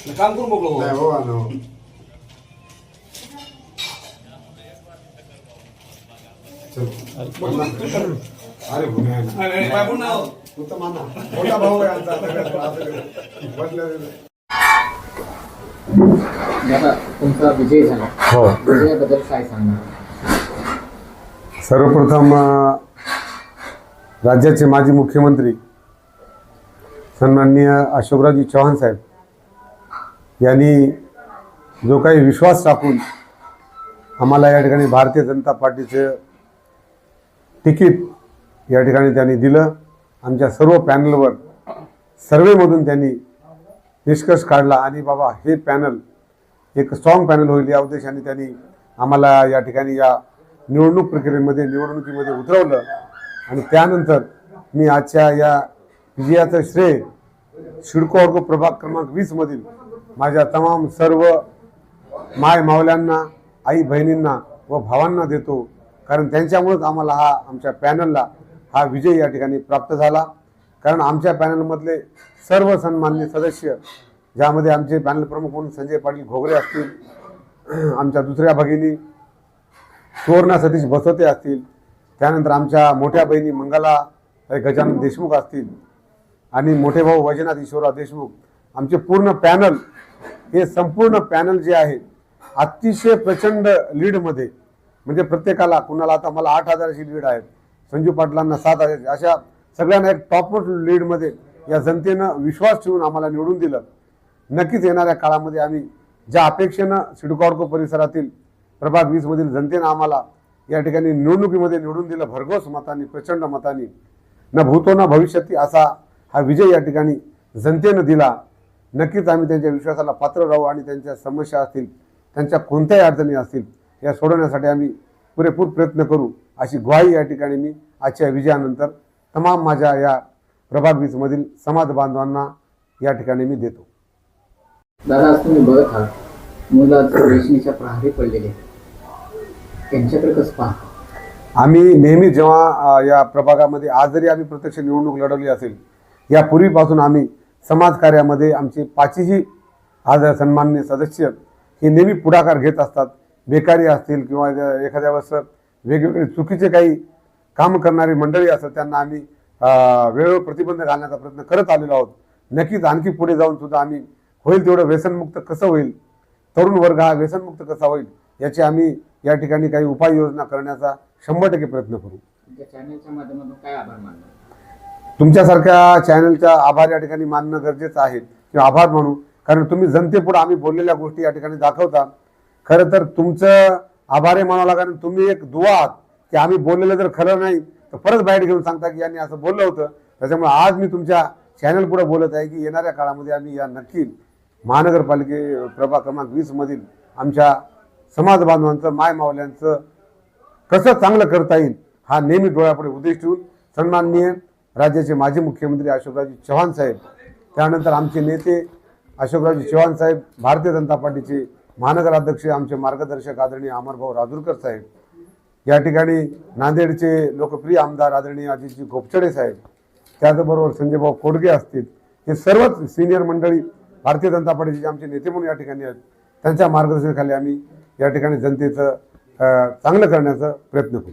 काम करून मोकळं नाही हो ना. अरे तू तर माना मोठा भाऊ आहे आमचा. तुमचा विजय झाला. हो. विजयाबद्दल काय सांगणार? सर्वप्रथम राज्याचे माजी मुख्यमंत्री सन्माननीय अशोकरावजी चव्हाण साहेब यांनी जो काही विश्वास टाकून आम्हाला या ठिकाणी भारतीय जनता पार्टीचं तिकीट या ठिकाणी त्यांनी दिलं. आमच्या सर्व पॅनलवर सर्वेमधून त्यांनी निष्कर्ष काढला आणि बाबा हे पॅनल एक स्ट्रॉंग पॅनल होईल या उद्देशाने त्यांनी आम्हाला या ठिकाणी या निवडणुकीमध्ये उतरवलं. आणि त्यानंतर मी आजच्या या विजयाचं श्रेय सिडको वर्ग प्रभाग क्रमांक 20 मधील माझ्या तमाम सर्व माय मावल्यांना, आई बहिणींना व भावांना देतो. कारण त्यांच्यामुळेच आम्हाला आमच्या पॅनलला हा विजय या ठिकाणी प्राप्त झाला. कारण आमच्या पॅनलमधले सर्व सन्माननीय सदस्य, ज्यामध्ये आमचे पॅनल प्रमुख म्हणून संजय पाटील घोगरे असतील, आमच्या दुसऱ्या भगिनी सुवर्णा सतीश बसवते असतील, त्यानंतर आमच्या मोठ्या बहिणी मंगला गजानन देशमुख असतील आणि मोठे भाऊ वैजनाथ ईश्वरराव देशमुख, आमचे पूर्ण पॅनल, हे संपूर्ण पॅनल जे आहे अतिशय प्रचंड लीडमध्ये, म्हणजे प्रत्येकाला, कुणाला आता मला 8,000ची लीड आहे, संजू पाटलांना 7,000, अशा सगळ्यांना एक टॉपमोस्ट लीडमध्ये या जनतेनं विश्वास ठेवून आम्हाला निवडून दिलं. नक्कीच येणाऱ्या काळामध्ये आम्ही ज्या अपेक्षेनं सिडको परिसरातील प्रभाग 20 मधील जनतेनं आम्हाला या ठिकाणी निवडणुकीमध्ये निवडून दिलं भरघोस मतांनी, प्रचंड मतांनी, न भूतो न भविष्यती असा हा विजय या ठिकाणी जनतेनं दिला. नक्कीच आम्ही त्यांच्या विश्वासाला पात्र राहू आणि त्यांच्या समस्या असतील, त्यांच्या कोणत्याही अडचणी असतील, या सोडवण्यासाठी आम्ही पुरेपूर प्रयत्न करू, अशी ग्वाही या ठिकाणी मी आजच्या विजयानंतर तमाम माझ्या या प्रभाग 20 मधील समाज बांधवांना या ठिकाणी मी देतो. दादा, आज तुम्ही बघत आहात मुलं रेशमीच्या प्रहारी पडलेले, त्यांच्याकडे कसं पाहता? आम्ही नेहमी जेव्हा या प्रभागामध्ये आज जरी आम्ही प्रत्यक्ष निवडणूक लढवली असेल, यापूर्वीपासून आम्ही समाजकार्यामध्ये आमचे 5ही आज सन्माननीय सदस्य हे नेहमी पुढाकार घेत असतात. बेकारी असतील किंवा एखाद्या वेळेस वेगवेगळे चुकीचे काही काम करणारी मंडळी असतात, त्यांना आम्ही वेळोवेळी प्रतिबंध घालण्याचा प्रयत्न करत आलेलो आहोत. नक्कीच आणखी पुढे जाऊन सुद्धा आम्ही होईल तेवढं व्यसनमुक्त कसं होईल, तरुण वर्ग हा व्यसनमुक्त कसा होईल, याची आम्ही या ठिकाणी काही उपाययोजना करण्याचा 100% प्रयत्न करू. चॅनलच्या माध्यमातून काय आभार मानणार? तुमच्यासारख्या चॅनलचा आभार या ठिकाणी मानणं गरजेचं आहे, किंवा आभार मानू, कारण तुम्ही जनतेपुढे आम्ही बोललेल्या गोष्टी या ठिकाणी दाखवता. खरं तर तुमचं आभारी मानावं लागेल. तुम्ही एक दुवा आहात की आम्ही बोललेलं जर खरं नाही तर परत बाहेर घेऊन सांगता की यांनी असं बोललं होतं. त्याच्यामुळे आज मी तुमच्या चॅनल पुढे बोलत आहे की येणाऱ्या काळामध्ये आम्ही या नक्की महानगरपालिके प्रभाग क्रमांक 20 मधील आमच्या समाज बांधवांचं, माय मावल्यांचं कसं चांगलं करता येईल हा नेहमी डोळ्यापुढे उद्देश ठेवून सन्माननीय राज्याचे माजी मुख्यमंत्री अशोकरावजी चव्हाण साहेब, त्यानंतर आमचे नेते अशोकरावजी चव्हाण साहेब, भारतीय जनता पार्टीचे महानगर अध्यक्ष, आमचे मार्गदर्शक आदरणीय अमरभाऊ राजूरकर साहेब, या ठिकाणी नांदेडचे लोकप्रिय आमदार आदरणीय अजितजी गोपचडे साहेब, त्याचबरोबर संजयभाऊ कोडगे असतील, हे सर्वच सिनियर मंडळी भारतीय जनता पार्टीचे आमचे नेते म्हणून या ठिकाणी आहेत. त्यांच्या मार्गदर्शनाखाली आम्ही या ठिकाणी जनतेचं चांगलं करण्याचा प्रयत्न करू.